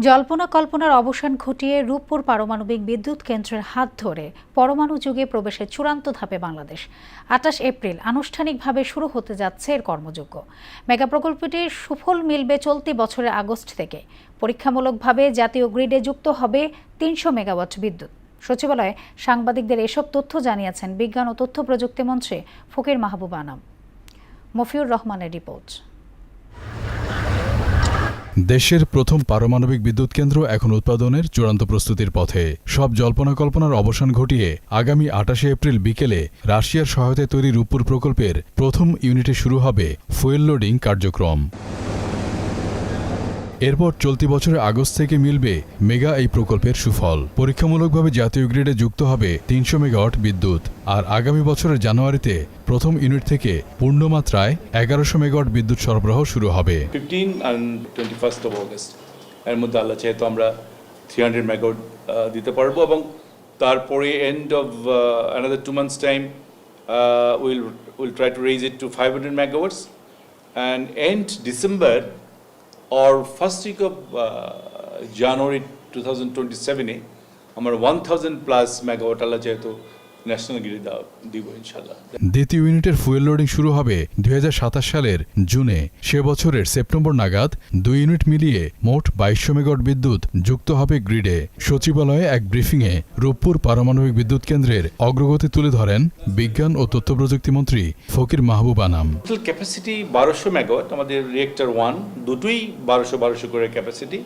জল্পনা কল্পনার অবসান ঘটিয়ে রূপপুর পারমাণবিক বিদ্যুৎ কেন্দ্রের হাত ধরে পরমাণু যুগে প্রবেশের চূড়ান্ত ধাপে বাংলাদেশ। ২৮ এপ্রিল আনুষ্ঠানিকভাবে শুরু হতে যাচ্ছে এর কর্মযজ্ঞ। মেগা প্রকল্পটির সুফল মিলবে চলতি বছরের আগস্ট থেকে। পরীক্ষামূলকভাবে জাতীয় গ্রিডে যুক্ত হবে ৩০০ মেগাওয়াট বিদ্যুৎ। সচিবালয়ে সাংবাদিকদের এসব তথ্য জানিয়েছেন বিজ্ঞান ও তথ্য প্রযুক্তি মন্ত্রী ফকির মাহবুব আনাম। মফিউর রহমানের রিপোর্ট। দেশের প্রথম পারমাণবিক বিদ্যুৎ কেন্দ্র এখন উৎপাদনের চূড়ান্ত প্রস্তুতির পথে। সব জল্পনা কল্পনার অবসান ঘটিয়ে আগামী ২৮ এপ্রিল বিকেলে রাশিয়ার সহায়তায় তৈরি রূপপুর প্রকল্পের প্রথম ইউনিটে শুরু হবে ফুয়েল লোডিং কার্যক্রম। এরপর চলতি বছরের আগস্ট থেকে মিলবে মেগা এই প্রকল্পের সুফল। পরীক্ষামূলকভাবে জাতীয় গ্রিডে যুক্ত হবে ৩০০ মেগাওয়াট বিদ্যুৎ। আর আগামী বছরের জানুয়ারিতে প্রথম ইউনিট থেকে পূর্ণমাত্রায় ১১০০ মেগাওয়াট বিদ্যুৎ সরবরাহ শুরু হবে। 15 and 21st of August এর মধ্যে আল্লাহ চাহে তো আমরা 300 মেগাওয়াট দিতে পারবো, এবং তারপরে end of another 2 months time we'll try to raise it to 500 megawatts, and end December or first week of January 2027 এ আমরা 1000 প্লাস মেগাওয়াট আল্লাহ চাহে তো ন্যাশনাল গ্রিডে দিব ইনশাআল্লাহ। দ্বিতীয় ইউনিটের ফুয়েল লোডিং শুরু হবে ২০২৭ সালের জুনে। সে বছরের সেপ্টেম্বর নাগাদ ২ ইউনিট মিলিয়ে মোট ২২০০ মেগাওয়াট বিদ্যুৎ যুক্ত হবে গ্রিডে। সচিবালয়ে এক ব্রিফিংয়ে রূপপুর পারমাণবিক বিদ্যুৎ কেন্দ্রের অগ্রগতি তুলে ধরেন বিজ্ঞান ও তথ্য প্রযুক্তি মন্ত্রী ফকির মাহবুব আনাম। টোটাল ক্যাপাসিটি ১২০০ মেগাওয়াট, আমাদের রিয়েক্টর 1 দুটোই ১২০০ করে ক্যাপাসিটি,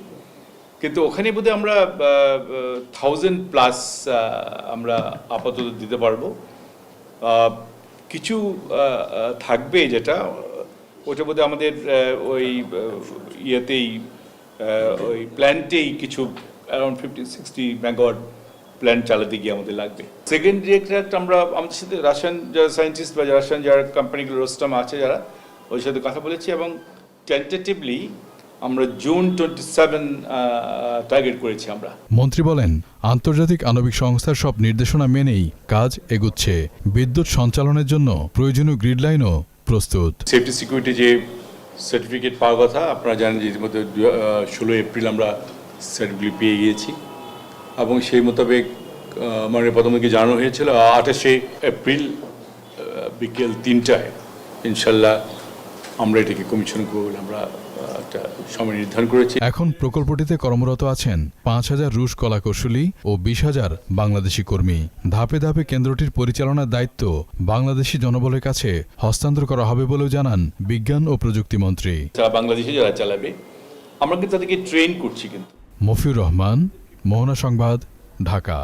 কিন্তু ওখানে বোধহয় আমরা 1000 প্লাস আমরা আপাতত দিতে পারবো। কিছু থাকবে যেটা ওটা বোধহয় আমাদের ওই ইয়েতেই ওই প্ল্যান্টেই কিছু অ্যারাউন্ড 50-60 মেগাওয়াট প্ল্যান্ট চালাতে গিয়ে আমাদের লাগবে। সেকেন্ড রিয়েক্টর আমরা আমাদের সাথে রাশিয়ান যারা সায়েন্টিস্ট বা রাশিয়ান যারা কোম্পানিগুলো রোস্টাম আছে যারা ওই সাথে কথা বলেছি, এবং টেন্টেটিভলি আমরা জুন 27 টার্গেট করেছি আমরা। মন্ত্রী বলেন, আন্তর্জাতিক আণবিক সংস্থার সব নির্দেশনা মেনেই কাজ এগুচ্ছে। বিদ্যুৎ সঞ্চালনের জন্য প্রয়োজনীয় গ্রিড লাইনও প্রস্তুত। সেফটি সিকিউরিটি যে সার্টিফিকেট পাওয়ার কথা আপনারা জানেন যে ইতিমধ্যে 16 এপ্রিল আমরা সার্টিফিকেট পেয়ে গিয়েছি, এবং সেই মোতাবেক মাননীয় প্রধানমন্ত্রীকে জানানো হয়েছিল 28 এপ্রিল বিকেল ৩টায় ইনশাল্লাহ আমরা এটাকে কমিশন করে আমরা একটা সময় নির্ধারণ করেছি। এখন প্রকল্পটিতে কর্মরত আছেন ৫,০০০ রুশ কলাকৌশলী ও ২০,০০০ বাংলাদেশি কর্মী। ধাপে ধাপে কেন্দ্রটির পরিচালনার দায়িত্ব বাংলাদেশি জনবলের কাছে হস্তান্তর করা হবে বলেও জানান বিজ্ঞান ও প্রযুক্তি মন্ত্রী। বাংলাদেশি যারা চালাবে আমরা কিন্তু তাদেরকে ট্রেন করছি। কিন্তু মফিউর রহমান, মোহনা সংবাদ, ঢাকা।